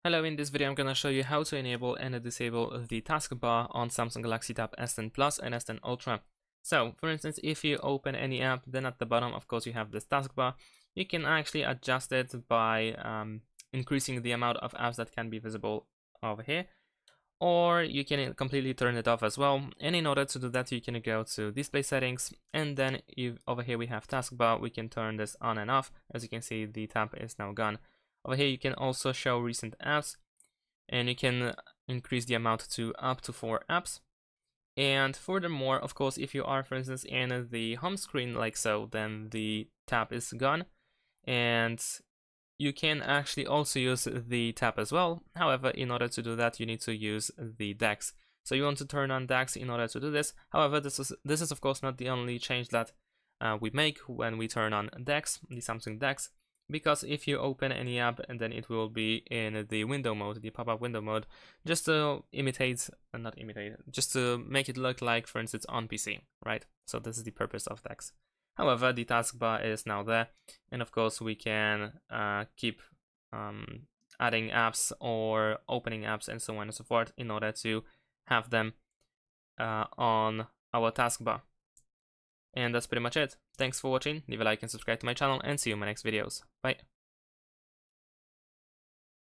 Hello, in this video I'm gonna show you how to enable and disable the taskbar on Samsung Galaxy Tab S10 Plus and S10 Ultra. So, for instance, if you open any app, then at the bottom, of course, you have this taskbar. You can actually adjust it by increasing the amount of apps that can be visible over here, or you can completely turn it off as well. And in order to do that, you can go to display settings, and then over here we have taskbar. We can turn this on and off. As you can see, the tab is now gone. Over here you can also show recent apps, and you can increase the amount to up to 4 apps. And furthermore, of course, if you are, for instance, in the home screen like so, then the tab is gone, and you can actually also use the tab as well. However, in order to do that, you need to use the DeX. So you want to turn on DeX in order to do this. However, this is of course not the only change that we make when we turn on DeX, the Samsung DeX, because if you open any app, and then it will be in the window mode, the pop-up window mode, just to just to make it look like, for instance, on PC, right? So this is the purpose of DeX. However, the taskbar is now there, and of course we can keep adding apps or opening apps and so on and so forth in order to have them on our taskbar. And that's pretty much it. Thanks for watching, leave a like and subscribe to my channel, and see you in my next videos. Bye.